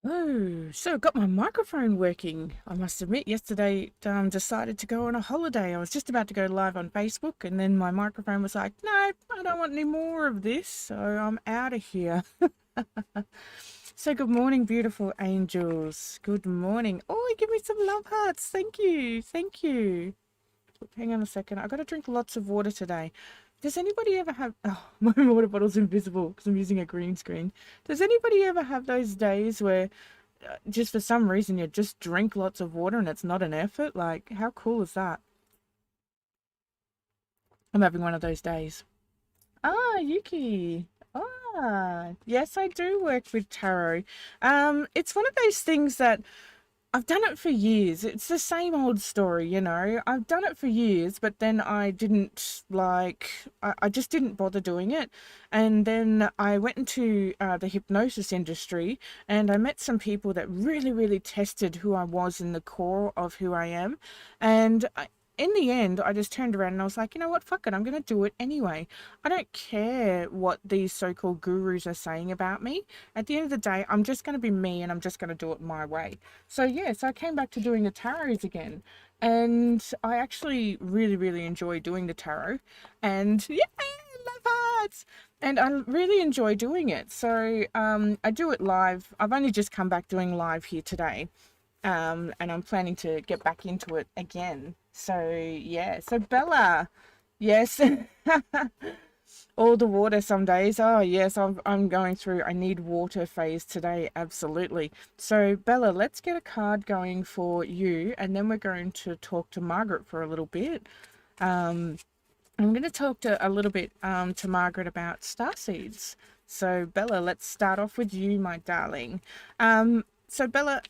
Oh, so I got my microphone working. I must admit, yesterday decided to go on a holiday. I was just about to go live on Facebook, and then my microphone was like, "No, I don't want any more of this, so I'm out of here." So good morning, beautiful angels. Good morning. Oh, give me some love hearts. Thank you, thank you. Hang on a second. I got to drink lots of water today. Does anybody ever have? Oh, my water bottle's invisible because I'm using a green screen. Does anybody ever have those days where just for some reason you just drink lots of water and it's not an effort? Like, how cool is that? I'm having one of those days. Ah, Yuki. Ah, yes, I do work with tarot. It's one of those things that I've done it for years. It's the same old story, you know. I've done it for years, but then I didn't I just didn't bother doing it. And then I went into the hypnosis industry and I met some people that really, really tested who I was in the core of who I am. And in the end, I just turned around and I was like, you know what, fuck it, I'm going to do it anyway. I don't care what these so called gurus are saying about me. At the end of the day, I'm just going to be me and I'm just going to do it my way. So yes, I came back to doing the tarots again, and I actually really, really enjoy doing the tarot, and yeah, love hearts, and I really enjoy doing it. So I do it live. I've only just come back doing live here today, and I'm planning to get back into it again. So yeah, so Bella, yes. All the water some days. Oh, yes, I'm going through. I need water phase today. Absolutely. So, Bella, let's get a card going for you, and then we're going to talk to Margaret for a little bit. Um, I'm going to talk to a little bit to Margaret about starseeds. So, Bella, let's start off with you, my darling. So, Bella,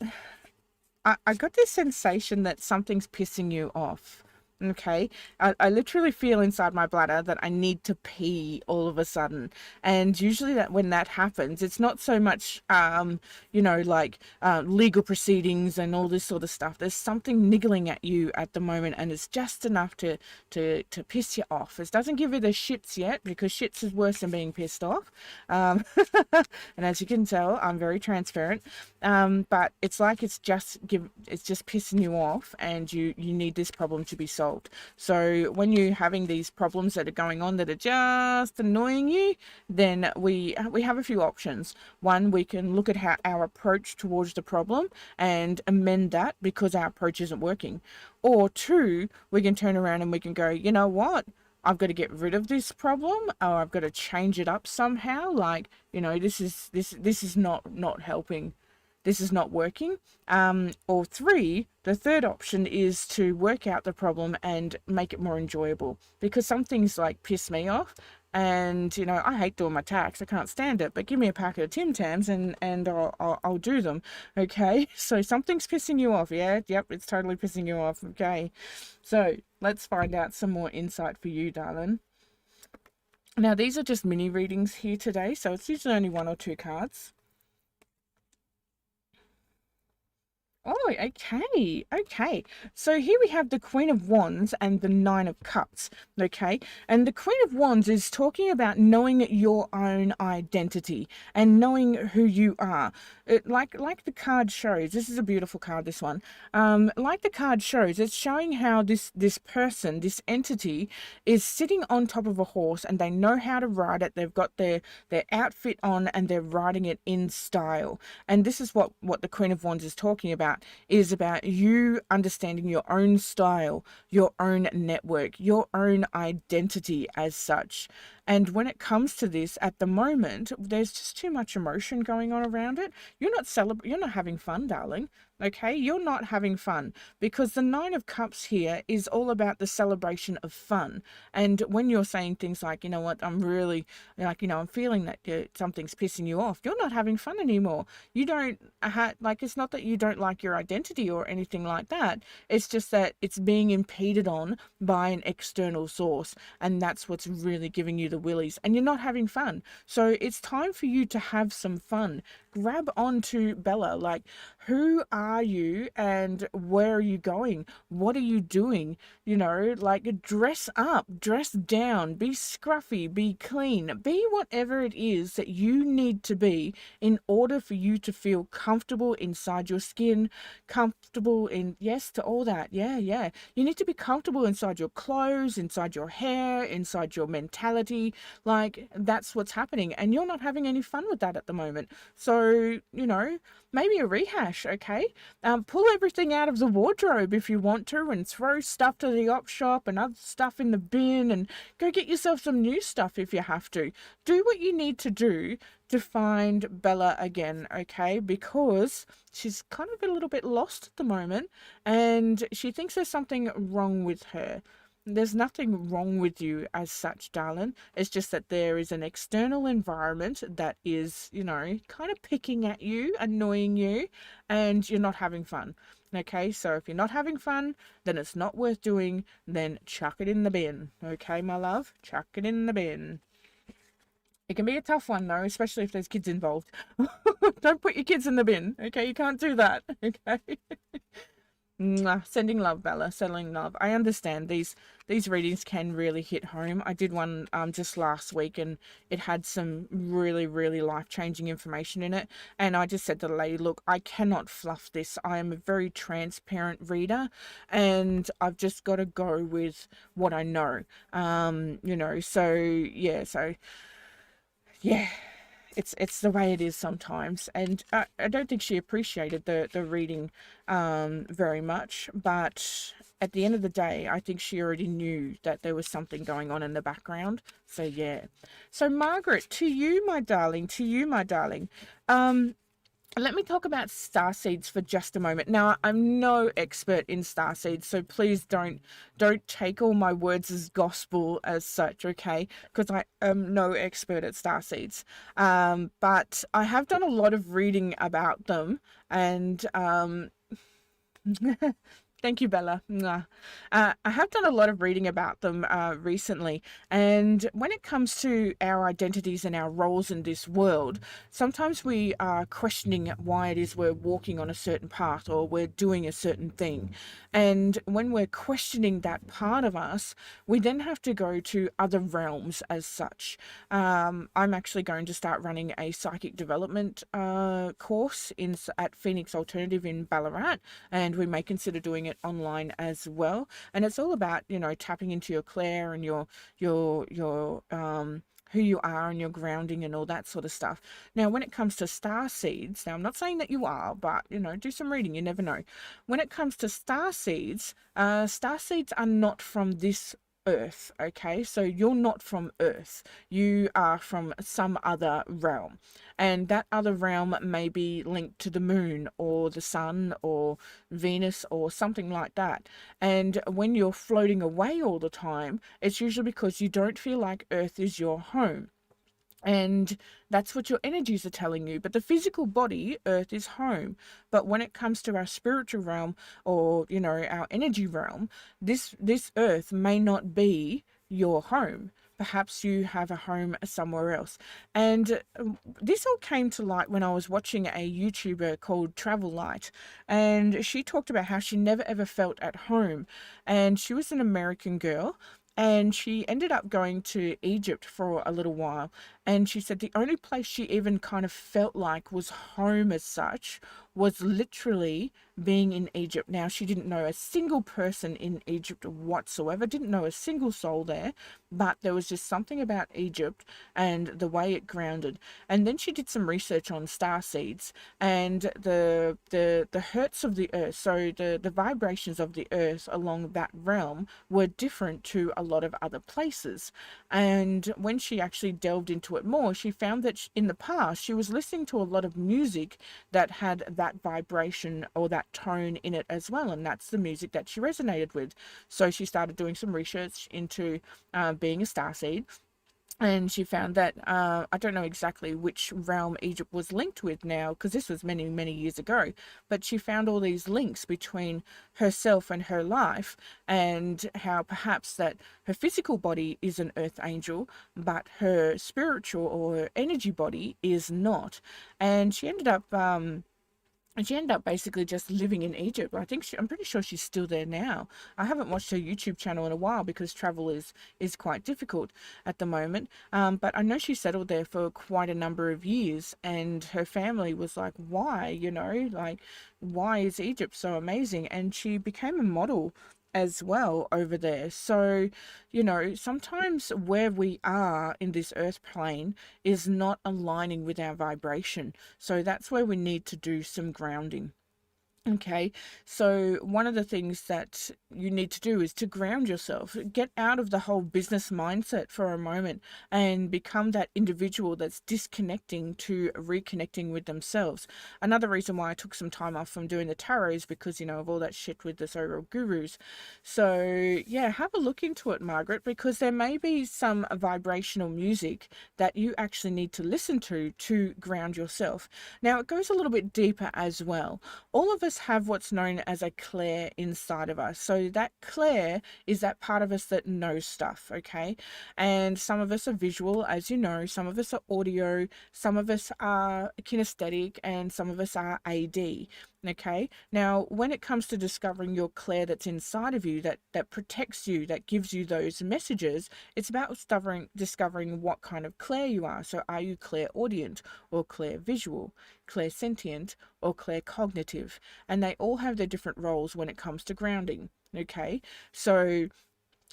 I got this sensation that something's pissing you off. Okay. I literally feel inside my bladder that I need to pee all of a sudden. And usually that when that happens, it's not so much, like legal proceedings and all this sort of stuff. There's something niggling at you at the moment, and it's just enough to piss you off. It doesn't give you the shits yet, because shits is worse than being pissed off. Um, and as you can tell, I'm very transparent. But it's like it's just pissing you off, and you need this problem to be solved. So when you're having these problems that are going on that are just annoying you, then we have a few options. One, we can look at how our approach towards the problem and amend that because our approach isn't working. Or two, we can turn around and we can go, you know what? I've got to get rid of this problem, or I've got to change it up somehow. Like, this is not helping, this is not working. Or three, the third option is to work out the problem and make it more enjoyable, because some things like piss me off, and I hate doing my tax. I can't stand it. But give me a packet of Tim Tams and I'll do them. Okay, so something's pissing you off. Yeah, yep, it's totally pissing you off. Okay, so let's find out some more insight for you, darling. Now, these are just mini readings here today, so it's usually only one or two cards. Oh, okay, okay. So here we have the Queen of Wands and the Nine of Cups, okay? And the Queen of Wands is talking about knowing your own identity and knowing who you are. Like the card shows, this is a beautiful card, this one. Like the card shows, it's showing how this person, this entity, is sitting on top of a horse, and they know how to ride it. They've got their outfit on, and they're riding it in style. And this is what the Queen of Wands is talking about, is about you understanding your own style, your own network, your own identity as such. And when it comes to this, at the moment, there's just too much emotion going on around it. You're not having fun, darling. Okay, you're not having fun, because the Nine of Cups here is all about the celebration of fun. And when you're saying things like, you know what, I'm really, like, I'm feeling that something's pissing you off, you're not having fun anymore. You don't like, it's not that you don't like your identity or anything like that. It's just that it's being impeded on by an external source, and that's what's really giving you the willies, and you're not having fun. So it's time for you to have some fun. Grab onto Bella. Like, who are are you and where are you going? What are you doing? You know, like dress up, dress down, be scruffy, be clean, be whatever it is that you need to be in order for you to feel comfortable inside your skin, comfortable in, yes, to all that. Yeah, yeah. You need to be comfortable inside your clothes, inside your hair, inside your mentality. Like, that's what's happening. And you're not having any fun with that at the moment. So, you know, maybe a rehash, okay? Pull everything out of the wardrobe if you want to and throw stuff to the op shop and other stuff in the bin and go get yourself some new stuff if you have to. Do what you need to do to find Bella again, okay? Because she's kind of a little bit lost at the moment and she thinks there's something wrong with her. There's nothing wrong with you as such, darling. It's just that there is an external environment that is, you know, kind of picking at you, annoying you, and you're not having fun. Okay, so if you're not having fun, then it's not worth doing, then chuck it in the bin. Okay, my love? Chuck it in the bin. It can be a tough one, though, especially if there's kids involved. Don't put your kids in the bin, okay? You can't do that, okay? Mwah. Sending love, Bella. Sending love. I understand these readings can really hit home. I did one just last week and it had some really life-changing information in it. And I just said to the lady, look, I cannot fluff this. I am a very transparent reader and I've just got to go with what I know. You know, so yeah, it's the way it is sometimes, and I don't think she appreciated the reading very much, but at the end of the day, I think she already knew that there was something going on in the background. So yeah. So Margaret, to you, my darling, let me talk about starseeds for just a moment. Now, I'm no expert in starseeds, so please don't take all my words as gospel as such, okay? Because I am no expert at starseeds. But I have done a lot of reading about them, and thank you, Bella. I have done a lot of reading about them recently, and when it comes to our identities and our roles in this world, sometimes we are questioning why it is we're walking on a certain path or we're doing a certain thing. And when we're questioning that part of us, we then have to go to other realms as such. I'm actually going to start running a psychic development course at Phoenix Alternative in Ballarat, and we may consider doing it online as well. And it's all about, you know, tapping into your clair and your who you are and your grounding and all that sort of stuff. Now, when it comes to star seeds, now I'm not saying that you are, but, you know, do some reading, you never know. When it comes to star seeds are not from this earth, okay? So you're not from earth, you are from some other realm, and that other realm may be linked to the moon or the sun or Venus or something like that. And when you're floating away all the time, it's usually because you don't feel like earth is your home. And that's what your energies are telling you. But the physical body, earth, is home. But when it comes to our spiritual realm, or, you know, our energy realm, this earth may not be your home. Perhaps you have a home somewhere else. And this all came to light when I was watching a YouTuber called Travel Light, and she talked about how she never ever felt at home. And she was an American girl, and she ended up going to Egypt for a little while. And she said the only place she even kind of felt like was home as such was literally being in Egypt. Now, she didn't know a single person in Egypt whatsoever, didn't know a single soul there, but there was just something about Egypt and the way it grounded. And then she did some research on star seeds and the hertz of the earth, so the vibrations of the earth along that realm were different to a lot of other places. And when she actually delved into it more, she found that in the past she was listening to a lot of music that had that vibration or that tone in it as well, and that's the music that she resonated with. So she started doing some research into being a starseed, and she found that I don't know exactly which realm Egypt was linked with now, because this was many years ago, but she found all these links between herself and her life, and how perhaps that her physical body is an earth angel, but her spiritual or her energy body is not. And she ended up And she ended up basically just living in Egypt. I'm pretty sure she's still there now. I haven't watched her YouTube channel in a while because travel is quite difficult at the moment. But I know she settled there for quite a number of years, and her family was like, why, like, why is Egypt so amazing? And she became a model as well over there. So, sometimes where we are in this earth plane is not aligning with our vibration. So that's where we need to do some grounding. Okay, so one of the things that you need to do is to ground yourself. Get out of the whole business mindset for a moment and become that individual that's disconnecting to reconnecting with themselves. Another reason why I took some time off from doing the tarot is because, of all that shit with the so gurus. So, yeah, have a look into it, Margaret, because there may be some vibrational music that you actually need to listen to ground yourself. Now, it goes a little bit deeper as well. All of us have what's known as a clair inside of us. So that clair is that part of us that knows stuff, okay? And some of us are visual, as you know, some of us are audio, some of us are kinesthetic, and some of us are AD. Okay, now when it comes to discovering your clair that's inside of you, that protects you, that gives you those messages, it's about discovering what kind of clair you are. So are you clairaudient or clairvisual, clairsentient or claircognitive? And they all have their different roles when it comes to grounding. Okay, so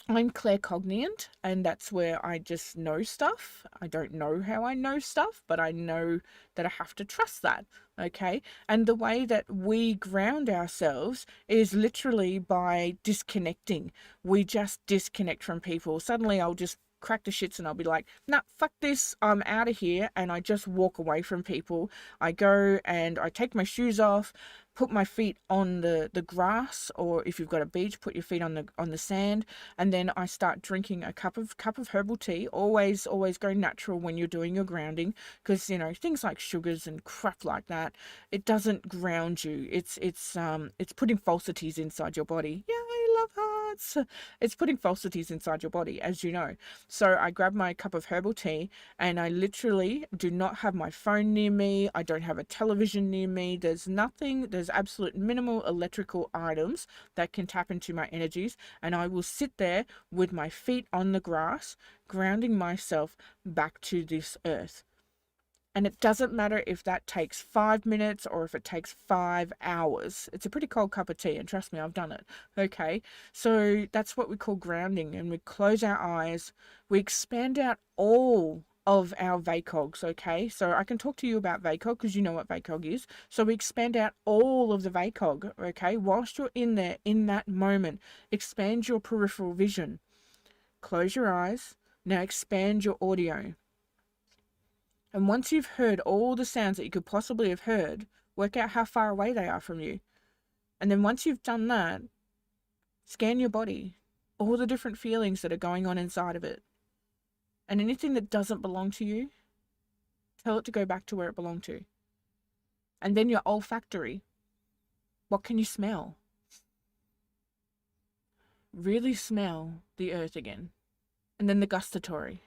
I'm claircognient, and that's where I just know stuff. I don't know how I know stuff, but I know that I have to trust that, okay? And the way that we ground ourselves is literally by disconnecting. We just disconnect from people. Suddenly I'll just crack the shits and I'll be like, nah, fuck this, I'm out of here, and I just walk away from people. I go and I take my shoes off, put my feet on the grass, or if you've got a beach, put your feet on the sand, and then I start drinking a cup of herbal tea. Always go natural when you're doing your grounding, because things like sugars and crap like that, it doesn't ground you. It's putting falsities inside your body. Yeah, I love hearts. It's putting falsities inside your body, as you know. So I grab my cup of herbal tea, and I literally do not have my phone near me. I don't have a television near me. There's absolute minimal electrical items that can tap into my energies, and I will sit there with my feet on the grass, grounding myself back to this earth. And it doesn't matter if that takes 5 minutes or if it takes 5 hours. It's a pretty cold cup of tea, and trust me, I've done it. Okay, so that's what we call grounding. And we close our eyes, we expand out all of our VACOGs, okay? So I can talk to you about VACOG because you know what VACOG is. So we expand out all of the VACOG, okay? Whilst you're in there, in that moment, expand your peripheral vision. Close your eyes. Now expand your audio. And once you've heard all the sounds that you could possibly have heard, work out how far away they are from you. And then once you've done that, scan your body, all the different feelings that are going on inside of it. And anything that doesn't belong to you, tell it to go back to where it belonged to. And then your olfactory. What can you smell? Really smell the earth again. And then the gustatory.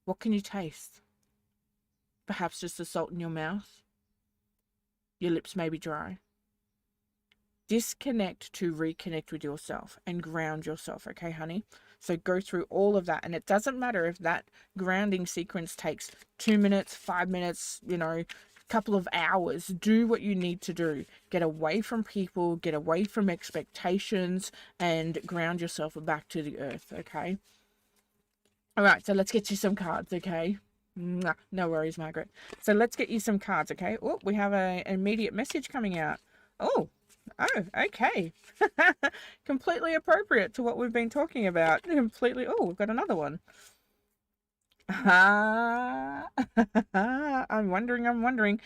What can you taste? Perhaps just the salt in your mouth. Your lips may be dry. Disconnect to reconnect with yourself and ground yourself, okay, honey? So go through all of that. And it doesn't matter if that grounding sequence takes 2 minutes, 5 minutes, couple of hours. Do what you need to do. Get away from people, get away from expectations, and ground yourself back to the earth, okay? All right, so let's get you some cards, okay? No worries, Margaret. So let's get you some cards, okay? Oh, we have an immediate message coming out. Oh, okay. Completely appropriate to what we've been talking about. Completely. Oh, we've got another one. I'm wondering.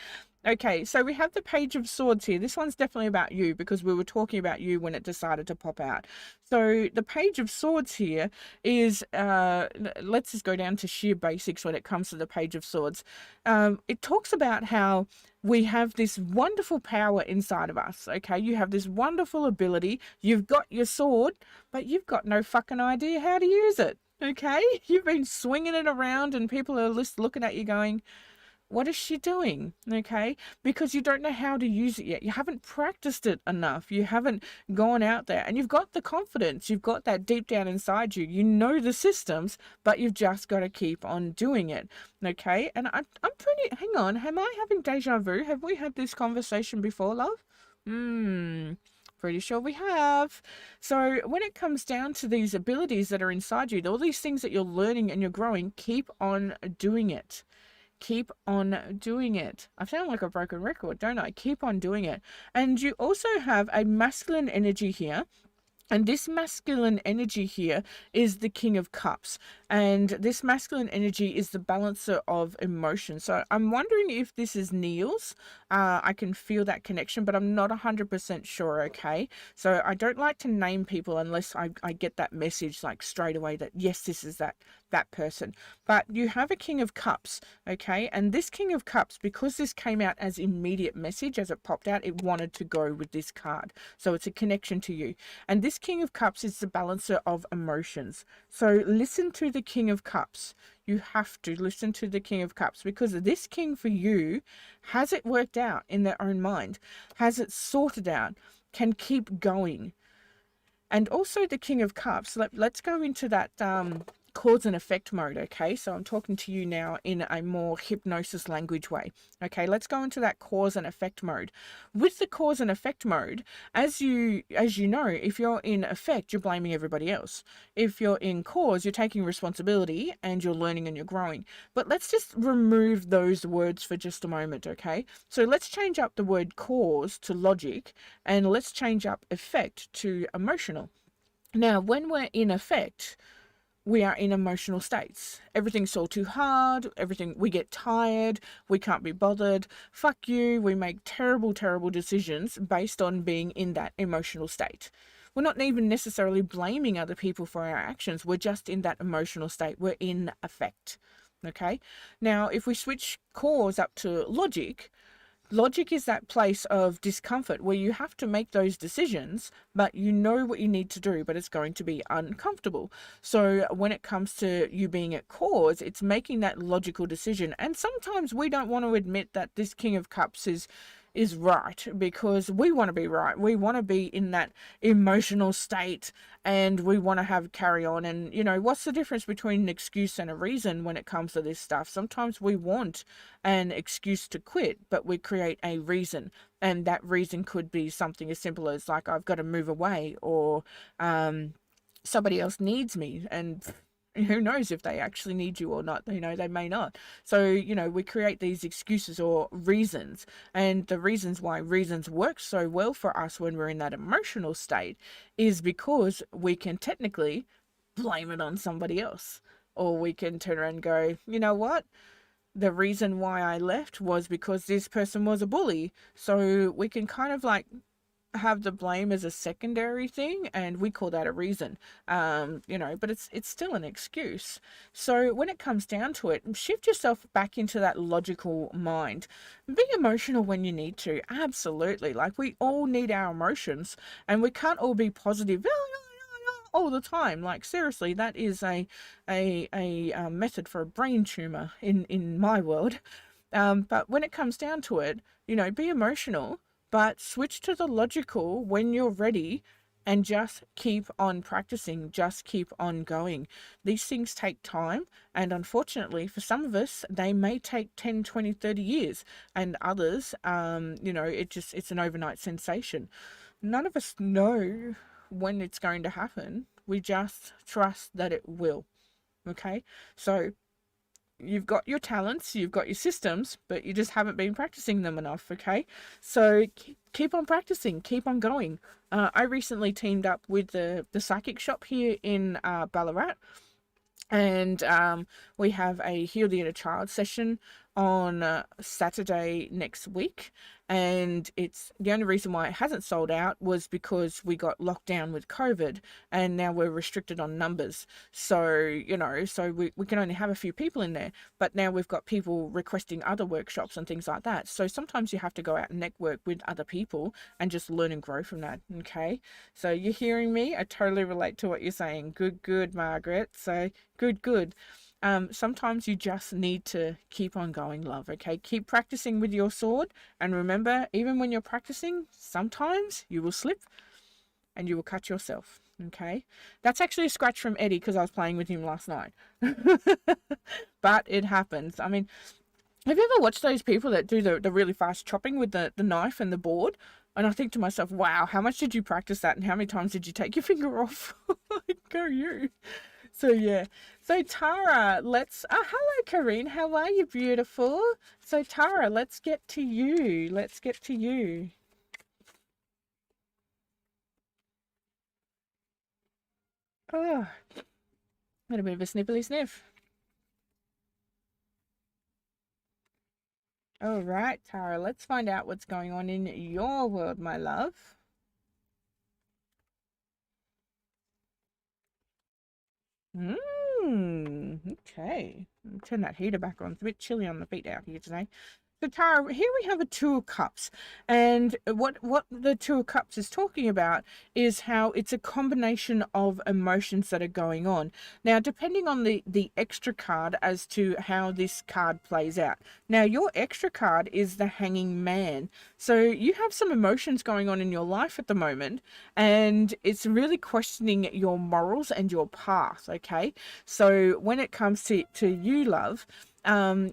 Okay, so we have the Page of Swords here. This one's definitely about you because we were talking about you when it decided to pop out. So the Page of Swords here is, let's just go down to sheer basics when it comes to the Page of Swords. It talks about how we have this wonderful power inside of us, okay? You have this wonderful ability. You've got your sword, but you've got no fucking idea how to use it, okay? You've been swinging it around and people are just looking at you going, What is she doing? Okay. Because you don't know how to use it yet. You haven't practiced it enough. You haven't gone out there and you've got the confidence. You've got that deep down inside you. You know the systems, but you've just got to keep on doing it. Okay. And I'm pretty, hang on. Am I having deja vu? Have we had this conversation before, love? Pretty sure we have. So when it comes down to these abilities that are inside you, all these things that you're learning and you're growing, keep on doing it. Keep on doing it. I sound like a broken record, don't I? Keep on doing it. And you also have a masculine energy here. And this masculine energy here is the King of Cups. And this masculine energy is the balancer of emotion. So I'm wondering if this is Neil's. I can feel that connection, but I'm not 100% sure, okay? So I don't like to name people unless I get that message like straight away that, yes, this is that person. But you have a King of Cups, okay? And this King of Cups, because this came out as immediate message as it popped out, it wanted to go with this card. So it's a connection to you. And this King of Cups is the balancer of emotions. So listen to the King of Cups. You have to listen to the King of Cups because this king for you has it worked out in their own mind, has it sorted out, can keep going. And also the King of Cups, let's go into that cause and effect mode, okay? So I'm talking to you now in a more hypnosis language way. Okay, let's go into that cause and effect mode. With the cause and effect mode, as you know, if you're in effect, you're blaming everybody else. If you're in cause, you're taking responsibility and you're learning and you're growing. But let's just remove those words for just a moment, okay? So let's change up the word cause to logic and let's change up effect to emotional. Now, when we're in effect, we are in emotional states. Everything's all too hard. We get tired. We can't be bothered. Fuck you. We make terrible, terrible decisions based on being in that emotional state. We're not even necessarily blaming other people for our actions. We're just in that emotional state. We're in effect. Okay. Now, if we switch cause up to logic, logic is that place of discomfort where you have to make those decisions, but you know what you need to do, but it's going to be uncomfortable. So when it comes to you being at cause, it's making that logical decision. And sometimes we don't want to admit that this King of Cups is right because we want to be right. We want to be in that emotional state and we want to have carry on. And, you know, what's the difference between an excuse and a reason when it comes to this stuff? Sometimes we want an excuse to quit, but we create a reason. And that reason could be something as simple as like, I've got to move away or somebody else needs me. And who knows if they actually need you or not, you know, they may not. So, you know, we create these excuses or reasons, and the reasons why reasons work so well for us when we're in that emotional state is because we can technically blame it on somebody else, or we can turn around and go, you know what? The reason why I left was because this person was a bully. So we can kind of like have the blame as a secondary thing, and we call that a reason. You know, but it's still an excuse. So when it comes down to it, shift yourself back into that logical mind. Be emotional when you need to. Absolutely. Like, we all need our emotions, and we can't all be positive all the time. Like, seriously, that is a method for a brain tumor in my world. But when it comes down to it, you know, be emotional, but switch to the logical when you're ready and just keep on practicing, just keep on going. These things take time, and unfortunately for some of us, they may take 10, 20, 30 years, and others, you know, it's an overnight sensation. None of us know when it's going to happen. We just trust that it will. Okay? So you've got your talents, you've got your systems, but you just haven't been practicing them enough, okay? So keep on practicing, keep on going. I recently teamed up with the psychic shop here in Ballarat, and we have a Heal the Inner Child session on Saturday next week, and it's the only reason why it hasn't sold out was because we got locked down with COVID, and now we're restricted on numbers. So, you know, so we can only have a few people in there, but now we've got people requesting other workshops and things like that. So sometimes you have to go out and network with other people and just learn and grow from that. Okay, so you're hearing me, I totally relate to what you're saying. Good, Margaret. So good. Sometimes you just need to keep on going, love, okay? Keep practicing with your sword. And remember, even when you're practicing, sometimes you will slip and you will cut yourself, okay? That's actually a scratch from Eddie because I was playing with him last night. But it happens. I mean, have you ever watched those people that do the really fast chopping with the knife and the board? And I think to myself, wow, how much did you practice that and how many times did you take your finger off? Go you. So yeah. So Tara, let's hello Karine, how are you, beautiful? So Tara, let's get to you. Let's get to you. Oh, got a bit of a snipply sniff. All right, Tara, let's find out what's going on in your world, my love. Okay. Turn that heater back on. It's a bit chilly on the feet out here today. So Tara, here we have a Two of Cups, and what the Two of Cups is talking about is how it's a combination of emotions that are going on. Now, depending on the extra card as to how this card plays out. Now, your extra card is the Hanging Man. So you have some emotions going on in your life at the moment, and it's really questioning your morals and your path, okay? So when it comes to you, love,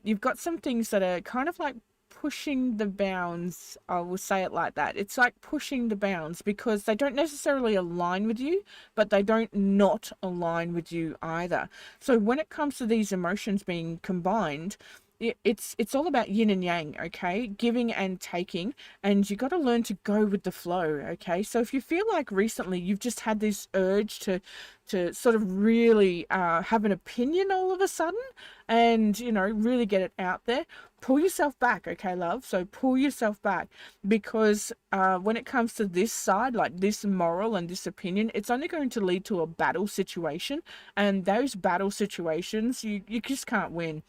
you've got some things that are kind of like pushing the bounds. I will say it like that. It's like pushing the bounds because they don't necessarily align with you, but they don't not align with you either. So when it comes to these emotions being combined, it's all about yin and yang, okay? Giving and taking, and you got to learn to go with the flow, okay? So if you feel like recently you've just had this urge to sort of really have an opinion all of a sudden and, you know, really get it out there, pull yourself back, okay, love? So pull yourself back because when it comes to this side, like this moral and this opinion, it's only going to lead to a battle situation, and those battle situations, you just can't win.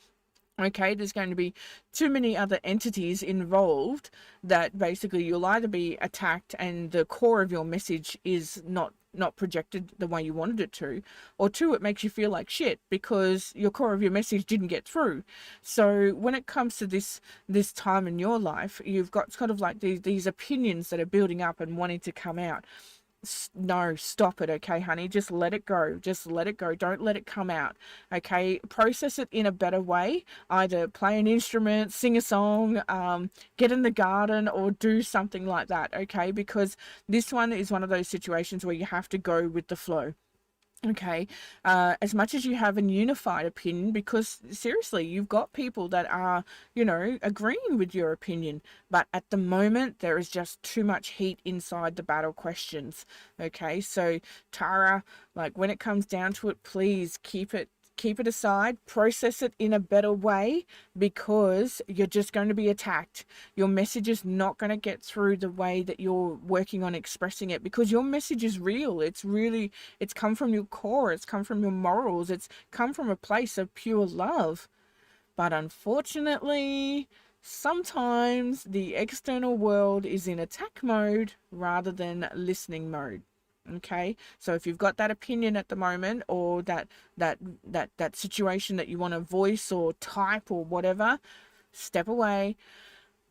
Okay, there's going to be too many other entities involved that basically you'll either be attacked and the core of your message is not projected the way you wanted it to, or two, it makes you feel like shit because your core of your message didn't get through. So when it comes to this time in your life, you've got kind of like these opinions that are building up and wanting to come out. No, stop it, okay, honey? Just let it go. Just let it go. Don't let it come out, okay? Process it in a better way. Either play an instrument, sing a song, get in the garden, or do something like that, okay? Because this one is one of those situations where you have to go with the flow. Okay, as much as you have a unified opinion, because seriously, you've got people that are, you know, agreeing with your opinion, but at the moment, there is just too much heat inside the battle questions. Okay, so Tara, like when it comes down to it, please keep it aside, process it in a better way because you're just going to be attacked. Your message is not going to get through the way that you're working on expressing it because your message is real. It's come from your core, it's come from your morals, it's come from a place of pure love. But unfortunately, sometimes the external world is in attack mode rather than listening mode. Okay, so if you've got that opinion at the moment, or that situation that you want to voice or type or whatever, step away,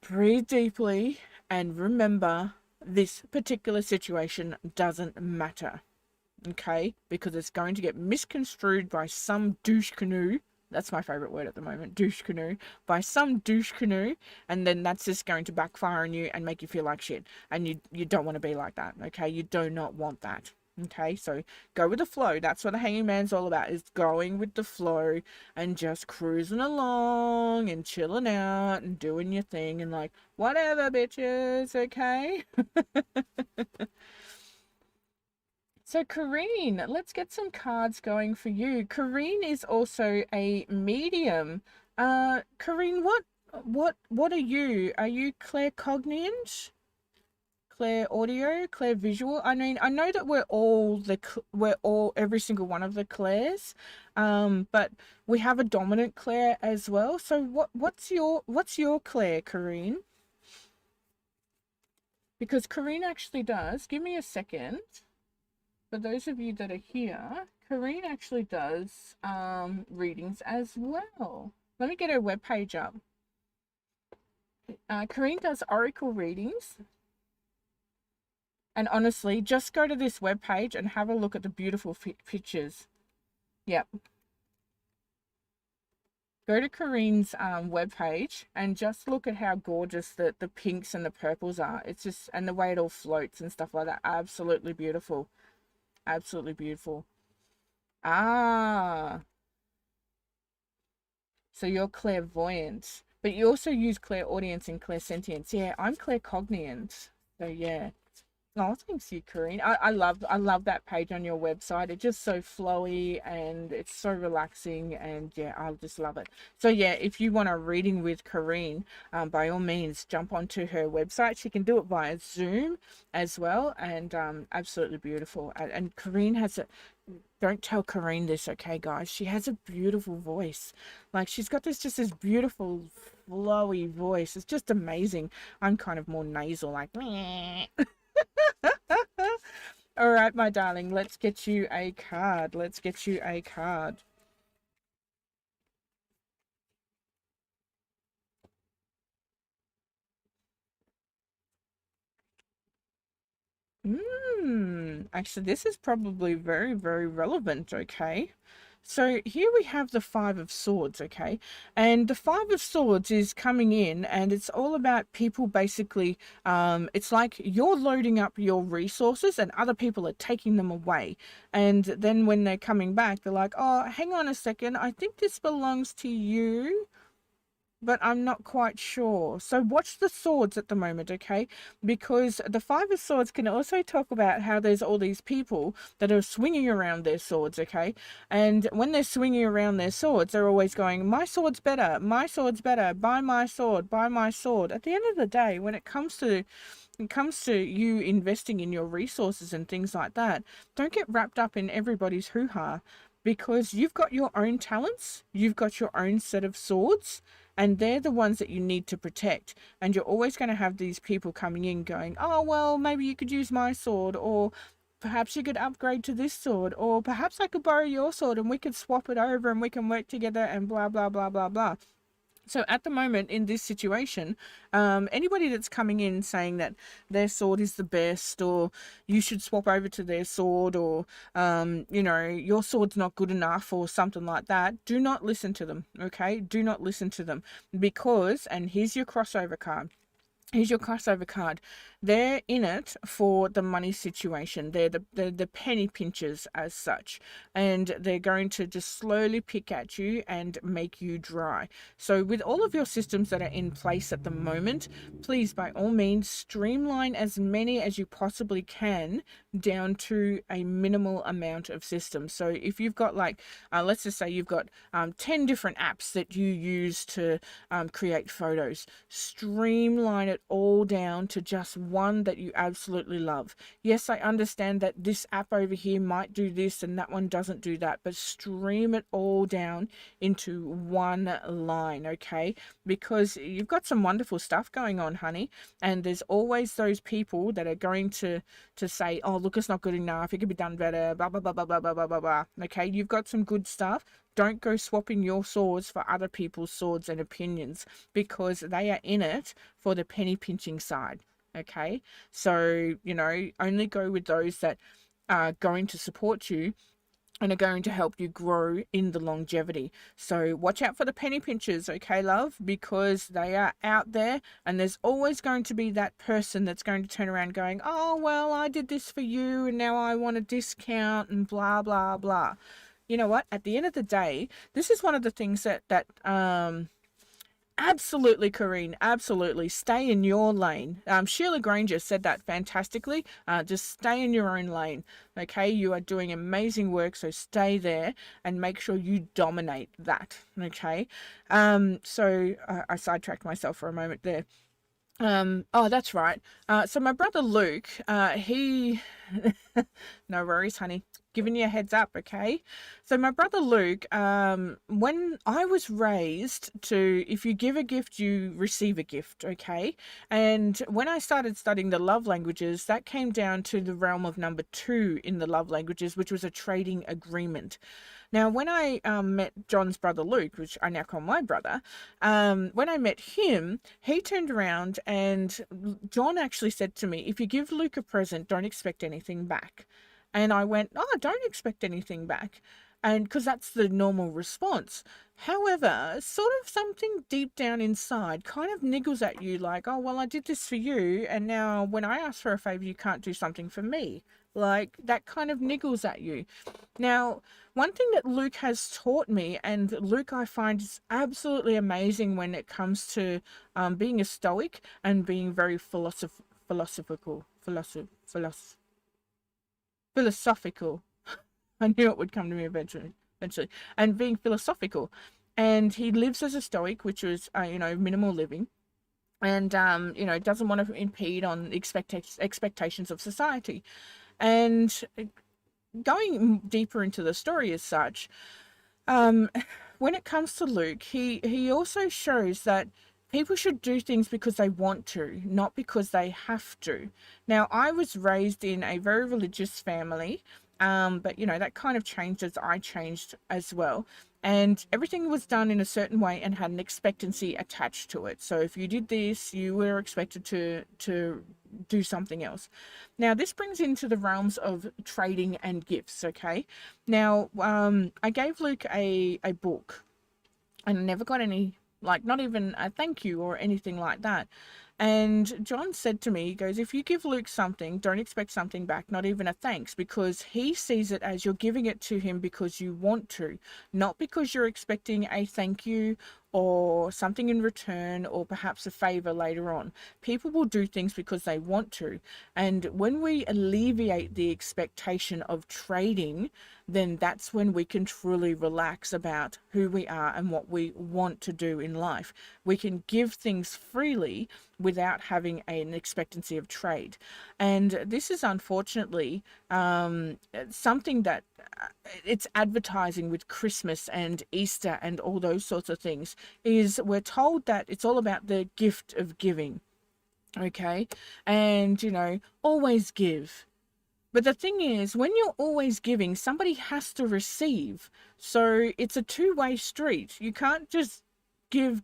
breathe deeply, and remember this particular situation doesn't matter. Okay, because it's going to get misconstrued by some douche canoe. That's my favorite word at the moment, douche canoe, by some douche canoe, and then that's just going to backfire on you and make you feel like shit. And you don't want to be like that, okay? You do not want that. Okay, so go with the flow. That's what the Hanging Man's all about, is going with the flow and just cruising along and chilling out and doing your thing and like, whatever, bitches, okay? So Karine, let's get some cards going for you. Karine is also a medium. Karine, what are you? Are you claircognient? Clair audio, clair visual. I mean, I know that we're all every single one of the clairs, but we have a dominant clair as well. So what's your clair, Karine? Because Karine actually does. Give me a second. For those of you that are here, Kareen actually does readings as well. Let me get her webpage up. Kareen does oracle readings. And honestly, just go to this webpage and have a look at the beautiful pictures. Yep. Go to Kareen's webpage and just look at how gorgeous the pinks and the purples are. It's just, and the way it all floats and stuff like that. Absolutely beautiful. Absolutely beautiful. Ah, so you're clairvoyant, but you also use clairaudience and clairsentience. Yeah, I'm claircognient. So yeah. Oh, thanks you, Kareen. I love that page on your website. It's just so flowy and it's so relaxing, and yeah, I just love it. So yeah, if you want a reading with Kareen, by all means jump onto her website. She can do it via Zoom as well, and absolutely beautiful. And Kareen has a, don't tell Kareen this, okay, guys? She has a beautiful voice. Like she's got this beautiful flowy voice. It's just amazing. I'm kind of more nasal, like. All right, my darling, let's get you a card. Let's get you a card. Actually, this is probably very, very relevant, okay? So here we have the Five of Swords, okay? And the Five of Swords is coming in, and it's all about people basically, it's like you're loading up your resources and other people are taking them away. And then when they're coming back, they're like, oh, hang on a second, I think this belongs to you, but I'm not quite sure. So watch the swords at the moment, okay? Because the Five of Swords can also talk about how there's all these people that are swinging around their swords, okay? And when they're swinging around their swords, they're always going, my sword's better, buy my sword, buy my sword. At the end of the day, when it comes to you investing in your resources and things like that, don't get wrapped up in everybody's hoo-ha, because you've got your own talents, you've got your own set of swords, and they're the ones that you need to protect. And you're always going to have these people coming in going, oh, well, maybe you could use my sword, or perhaps you could upgrade to this sword, or perhaps I could borrow your sword and we could swap it over and we can work together and blah, blah, blah, blah, blah. So at the moment in this situation, anybody that's coming in saying that their sword is the best, or you should swap over to their sword, or, you know, your sword's not good enough or something like that, do not listen to them, okay? Do not listen to them, because, and here's your crossover card. Here's your crossover card. They're in it for the money situation. They're the penny pinchers as such. And they're going to just slowly pick at you and make you dry. So with all of your systems that are in place at the moment, please, by all means, streamline as many as you possibly can down to a minimal amount of systems. So if you've got like, let's just say you've got 10 different apps that you use to create photos, streamline it all down to just one that you absolutely love. Yes, I understand that this app over here might do this and that one doesn't do that, but stream it all down into one line, okay? Because you've got some wonderful stuff going on, honey, and there's always those people that are going to say, oh, look, it's not good enough, it could be done better, blah, blah, blah, blah, blah, blah, blah, blah, blah. Okay, you've got some good stuff. Don't go swapping your swords for other people's swords and opinions, because they are in it for the penny pinching side. Okay, so, you know, only go with those that are going to support you and are going to help you grow in the longevity. So watch out for the penny pinchers, okay, love, because they are out there, and there's always going to be that person that's going to turn around going, oh, well, I did this for you and now I want a discount and blah, blah, blah. You know what? At the end of the day, this is one of the things that absolutely, Kareen, absolutely. Stay in your lane. Sheila Granger said that fantastically. Just stay in your own lane. Okay, you are doing amazing work, so stay there and make sure you dominate that. Okay, so I sidetracked myself for a moment there. Oh, that's right. So my brother Luke, he, no worries, honey. giving you a heads up, okay? So my brother Luke, when I was raised to, if you give a gift, you receive a gift, okay? And when I started studying the love languages, that came down to the realm of number 2 in the love languages, which was a trading agreement. Now, when I met John's brother Luke, which I now call my brother, when I met him, he turned around and John actually said to me, if you give Luke a present, don't expect anything back. And I went, oh, don't expect anything back. And because that's the normal response. However, sort of something deep down inside kind of niggles at you like, oh, well, I did this for you. And now when I ask for a favor, you can't do something for me. Like that kind of niggles at you. Now, one thing that Luke has taught me, and Luke I find is absolutely amazing when it comes to being a stoic and being very philosophical. I knew it would come to me eventually, and being philosophical. And he lives as a stoic, which is, minimal living. And, doesn't want to impede on expectations of society. And going deeper into the story as such, when it comes to Luke, he also shows that people should do things because they want to, not because they have to. Now, I was raised in a very religious family, but that kind of changed as I changed as well. And everything was done in a certain way and had an expectancy attached to it. So if you did this, you were expected to do something else. Now, this brings into the realms of trading and gifts, okay? Now, I gave Luke a book and I never got any, like, not even a thank you or anything like that. And John said to me, he goes, if you give Luke something, don't expect something back, not even a thanks, because he sees it as you're giving it to him because you want to, not because you're expecting a thank you or something in return or perhaps a favor later on. People will do things because they want to. And when we alleviate the expectation of trading, then that's when we can truly relax about who we are and what we want to do in life. We can give things freely without having an expectancy of trade. And this is unfortunately something that it's advertising with Christmas and Easter and all those sorts of things, is we're told that it's all about the gift of giving, okay? And, always give. But the thing is, when you're always giving, somebody has to receive. So it's a two-way street. You can't just give,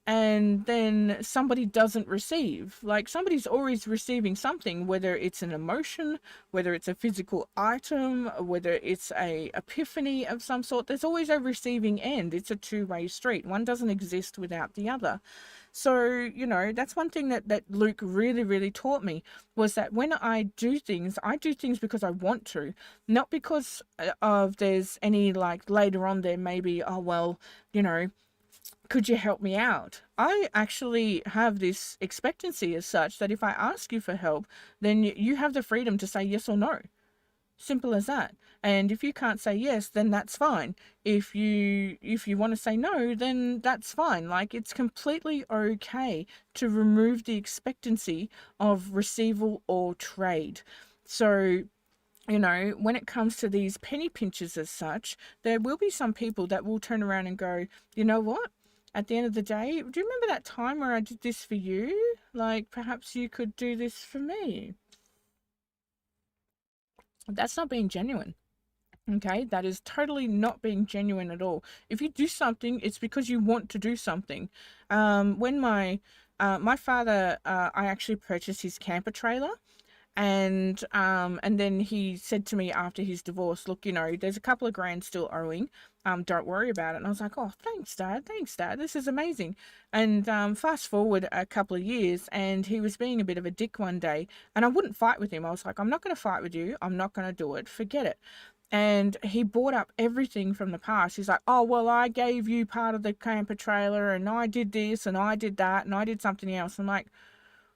and then somebody doesn't receive. Like, somebody's always receiving something, whether it's an emotion, whether it's a physical item, whether it's a epiphany of some sort. There's always a receiving end. It's a two-way street. One doesn't exist without the other. So, that's one thing that Luke really, really taught me, was that when I do things because I want to, not because of there's any, like, later on there may be, oh, well, could you help me out? I actually have this expectancy as such that if I ask you for help, then you have the freedom to say yes or no. Simple as that. And if you can't say yes, then that's fine. If you want to say no, then that's fine. Like, it's completely okay to remove the expectancy of receival or trade. So, when it comes to these penny pinchers as such, there will be some people that will turn around and go, you know what? At the end of the day, do you remember that time where I did this for you? Like, perhaps you could do this for me. That's not being genuine. Okay, that is totally not being genuine at all. If you do something, it's because you want to do something. When my father, I actually purchased his camper trailer. And then he said to me after his divorce, look, there's a couple of grand still owing. Don't worry about it. And I was like, oh, thanks, Dad. This is amazing. And fast forward a couple of years, and he was being a bit of a dick one day. And I wouldn't fight with him. I was like, I'm not going to fight with you. I'm not going to do it. Forget it. And he brought up everything from the past. He's like, oh, well, I gave you part of the camper trailer, and I did this, and I did that, and I did something else. I'm like,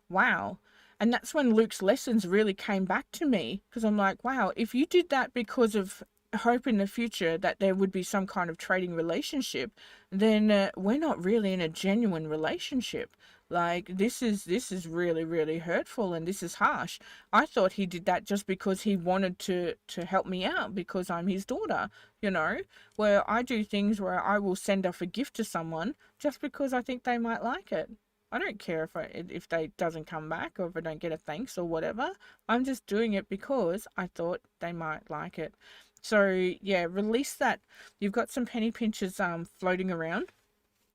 wow. And that's when Luke's lessons really came back to me, because I'm like, wow, if you did that because of hope in the future that there would be some kind of trading relationship, then we're not really in a genuine relationship. Like, this is really, really hurtful, and this is harsh. I thought he did that just because he wanted to help me out because I'm his daughter, you know, where I do things where I will send off a gift to someone just because I think they might like it. I don't care if they doesn't come back or if I don't get a thanks or whatever. I'm just doing it because I thought they might like it. So yeah, release that. You've got some penny pinchers floating around.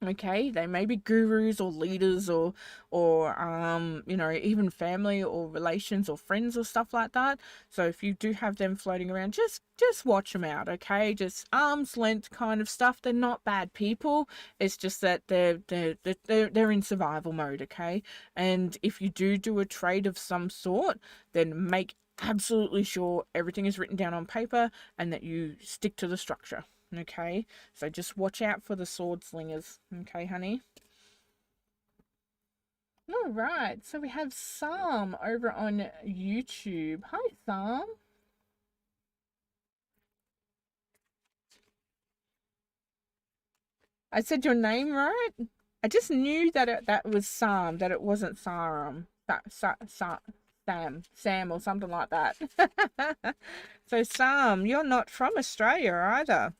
Okay, they may be gurus or leaders or you know, even family or relations or friends or stuff like that. So if you do have them floating around, just watch them out, okay? Just arm's length kind of stuff. They're not bad people. It's just that they're in survival mode, okay? And if you do a trade of some sort, then make absolutely sure everything is written down on paper and that you stick to the structure. Okay, so just watch out for the sword slingers. Okay, honey. All right, so we have Sam over on YouTube. Hi, Sam. I said your name right. I just knew that that was Sam, that it wasn't Saram. Sam, or something like that. So Sam, you're not from Australia either.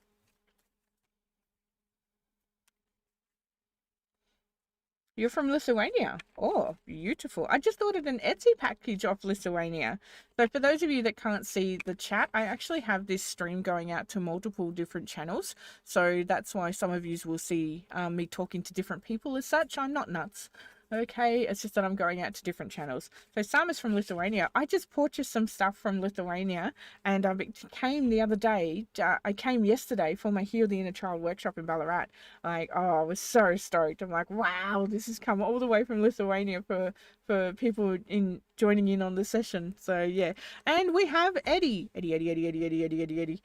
You're from Lithuania. Oh, beautiful. I just ordered an Etsy package off Lithuania. So for those of you that can't see the chat, I actually have this stream going out to multiple different channels. So that's why some of you will see me talking to different people as such. I'm not nuts. Okay, it's just that I'm going out to different channels. So Sam is from Lithuania. I just purchased some stuff from Lithuania, and it came the other day. I came yesterday for my Heal the Inner Child workshop in Ballarat. Like, oh, I was so stoked. I'm like, wow, this has come all the way from Lithuania for people in joining in on the session. So yeah, and we have Eddie. Eddie.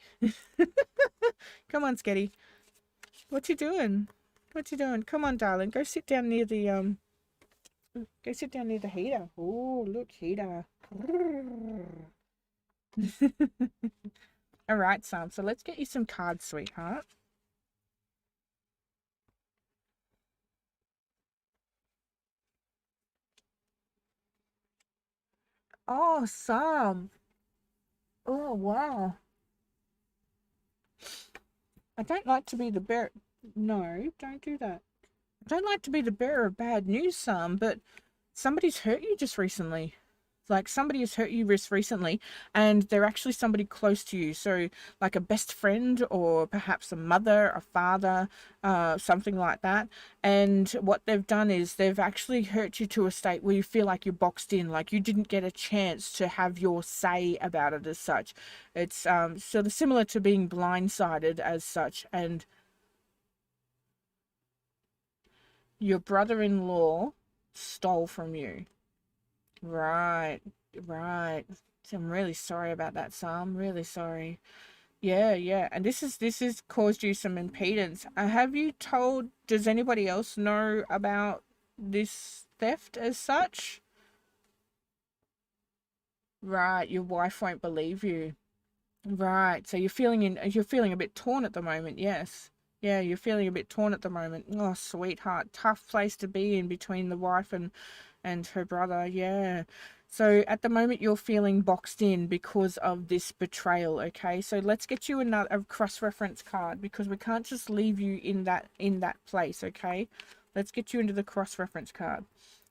Come on, Sketty. What you doing? What you doing? Come on, darling. Go sit down near the. Go sit down near the heater. Oh, look, heater. All right, Sam. So let's get you some cards, sweetheart. Oh, Sam. Oh, wow. I don't like to be the bearer. No, don't do that. I don't like to be the bearer of bad news, Sam, but somebody's hurt you just recently. Like somebody has hurt you just recently, and they're actually somebody close to you. So, like a best friend, or perhaps a mother, a father, something like that. And what they've done is they've actually hurt you to a state where you feel like you're boxed in, like you didn't get a chance to have your say about it as such. It's sort of similar to being blindsided as such, and your brother-in-law stole from you. Right, right. I'm really sorry about that, Sam. Really sorry. Yeah, yeah. And this has caused you some impedance. Have you told, does anybody else know about this theft as such? Right, your wife won't believe you. Right. So you're feeling a bit torn at the moment, yes. Yeah, you're feeling a bit torn at the moment. Oh, sweetheart, tough place to be in between the wife and her brother. Yeah. So at the moment you're feeling boxed in because of this betrayal, okay? So let's get you another a cross-reference card because we can't just leave you in that place, okay? Let's get you into the cross-reference card.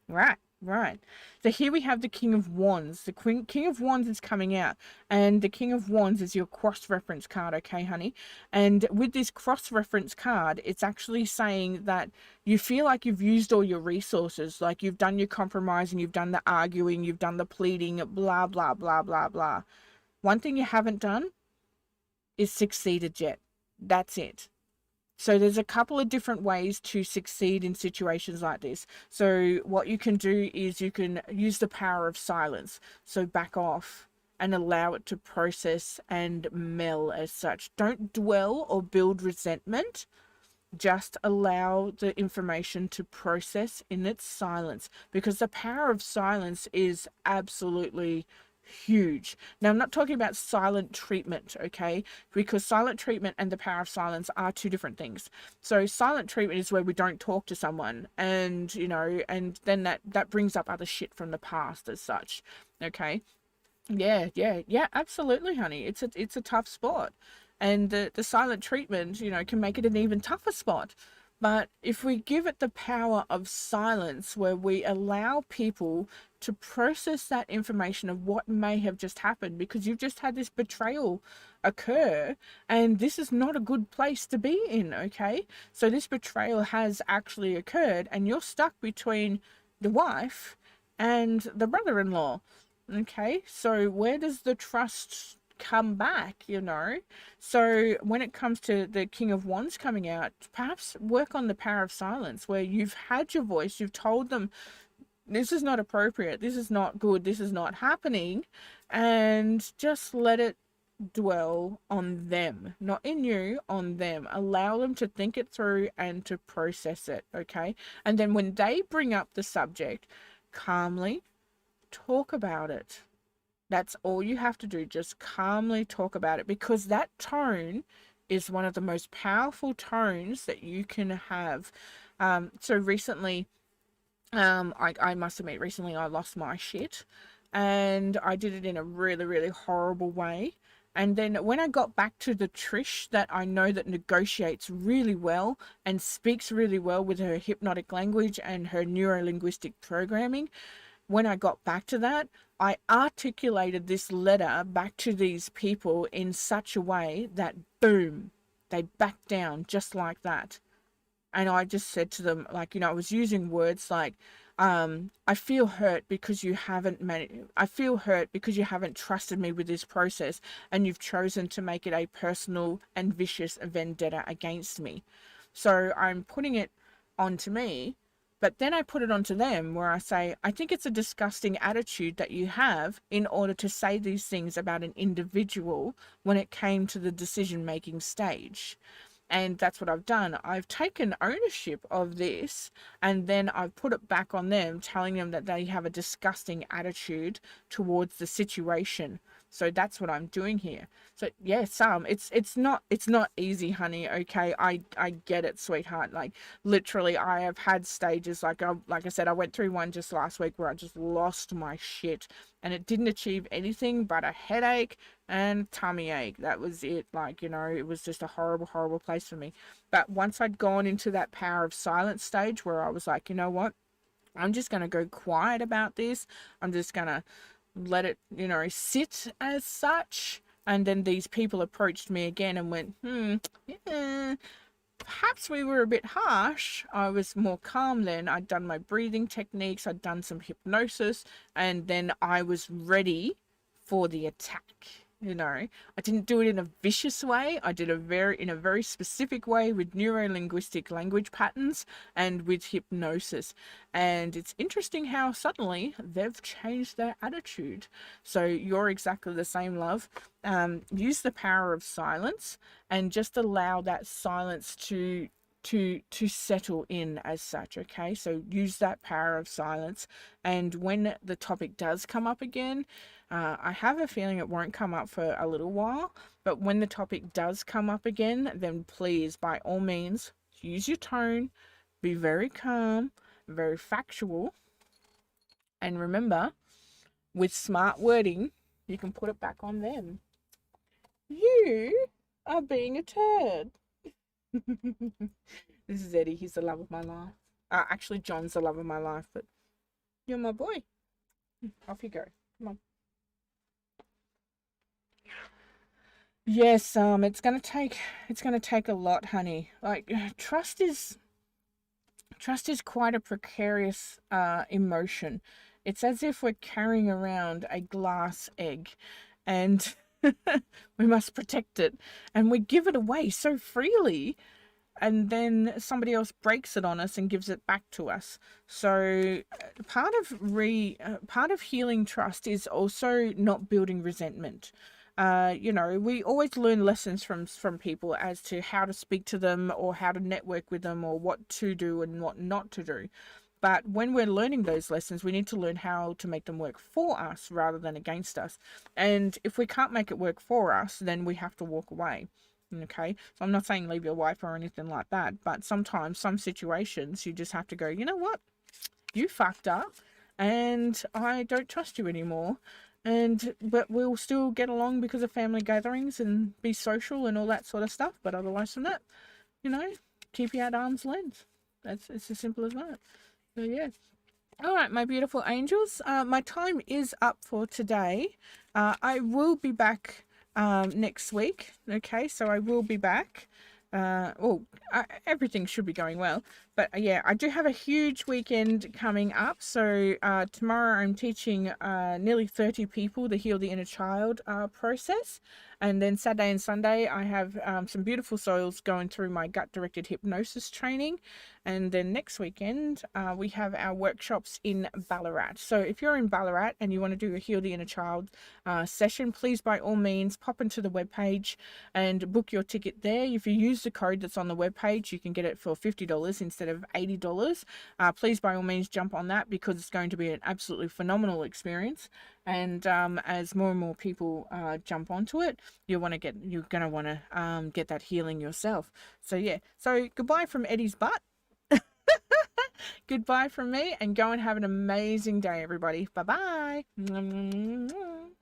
Right, right. So here we have the King of Wands. The King of Wands is coming out, and the King of Wands is your cross-reference card, okay, honey? And with this cross-reference card, it's actually saying that you feel like you've used all your resources, like you've done your compromising, you've done the arguing, you've done the pleading, blah, blah, blah, blah, blah. One thing you haven't done is succeeded yet. That's it. So there's a couple of different ways to succeed in situations like this. So what you can do is you can use the power of silence. So back off and allow it to process and meld as such. Don't dwell or build resentment. Just allow the information to process in its silence because the power of silence is absolutely huge. Now, I'm not talking about silent treatment, okay? Because silent treatment and the power of silence are two different things. So silent treatment is where we don't talk to someone, and and then that brings up other shit from the past as such, okay? Yeah, absolutely, honey. It's a tough spot. And the silent treatment, can make it an even tougher spot. But if we give it the power of silence, where we allow people to process that information of what may have just happened, because you've just had this betrayal occur, and this is not a good place to be in, okay? So this betrayal has actually occurred, and you're stuck between the wife and the brother-in-law. Okay, so where does the trust come back, So when it comes to the King of Wands coming out, perhaps work on the power of silence, where you've had your voice, you've told them, this is not appropriate, this is not good, this is not happening, and just let it dwell on them, not in you, on them. Allow them to think it through and to process it, okay? And then when they bring up the subject, calmly talk about it. That's all you have to do. Just calmly talk about it, because that tone is one of the most powerful tones that you can have. So recently, I must admit, recently I lost my shit, and I did it in a really, really horrible way. And then when I got back to the Trish that I know that negotiates really well and speaks really well with her hypnotic language and her neuro-linguistic programming, when I got back to that, I articulated this letter back to these people in such a way that, boom, they backed down just like that. And I just said to them, like, I was using words like, I feel hurt because you haven't trusted me with this process, and you've chosen to make it a personal and vicious vendetta against me. So I'm putting it onto me. But then I put it onto them, where I say, I think it's a disgusting attitude that you have in order to say these things about an individual when it came to the decision-making stage. And that's what I've done. I've taken ownership of this, and then I've put it back on them, telling them that they have a disgusting attitude towards the situation. So that's what I'm doing here. So yes, it's not easy, honey. Okay, I get it, sweetheart. Like literally, I have had stages like I said, I went through one just last week where I just lost my shit, and it didn't achieve anything but a headache and tummy ache. That was it. Like, it was just a horrible, horrible place for me. But once I'd gone into that power of silence stage, where I was like, you know what? I'm just going to go quiet about this. I'm just going to let it, sit as such. And then these people approached me again and went, yeah, perhaps we were a bit harsh. I was more calm then. I'd done my breathing techniques, I'd done some hypnosis, and then I was ready for the attack. I didn't do it in a vicious way. I did in a very specific way with neuro-linguistic language patterns and with hypnosis. And it's interesting how suddenly they've changed their attitude. So you're exactly the same, love. Use the power of silence and just allow that silence to settle in as such. Okay, so use that power of silence, and when the topic does come up again, I have a feeling it won't come up for a little while, but when the topic does come up again, then please, by all means, use your tone, be very calm, very factual, and remember, with smart wording, you can put it back on them. You are being a turd. This is Eddie. He's the love of my life. Actually, John's the love of my life, but you're my boy. Off you go. Come on. Yes, it's gonna take a lot, honey. Like trust is quite a precarious emotion. It's as if we're carrying around a glass egg, and we must protect it, and we give it away so freely, and then somebody else breaks it on us and gives it back to us. So part of healing trust is also not building resentment. We always learn lessons from people as to how to speak to them, or how to network with them, or what to do and what not to do. But when we're learning those lessons, we need to learn how to make them work for us rather than against us. And if we can't make it work for us, then we have to walk away. Okay, so I'm not saying leave your wife or anything like that, but sometimes, some situations, you just have to go, you know what, you fucked up, and I don't trust you anymore. But we'll still get along because of family gatherings and be social and all that sort of stuff. But otherwise from that, keep you at arm's length. It's as simple as that. So yeah. All right, my beautiful angels. My time is up for today. I will be back next week. Okay, so I will be back. Everything should be going well. But yeah, I do have a huge weekend coming up. So tomorrow I'm teaching nearly 30 people the Heal the Inner Child process. And then Saturday and Sunday, I have some beautiful souls going through my gut-directed hypnosis training. And then next weekend, we have our workshops in Ballarat. So if you're in Ballarat and you want to do a Heal the Inner Child session, please, by all means, pop into the webpage and book your ticket there. If you use the code that's on the webpage, you can get it for $50 instead of $80. Please, by all means, jump on that because it's going to be an absolutely phenomenal experience. And as more and more people jump onto it, you're gonna want to get that healing yourself. So yeah. So goodbye from Eddie's butt. Goodbye from me, and go and have an amazing day, everybody. Bye bye.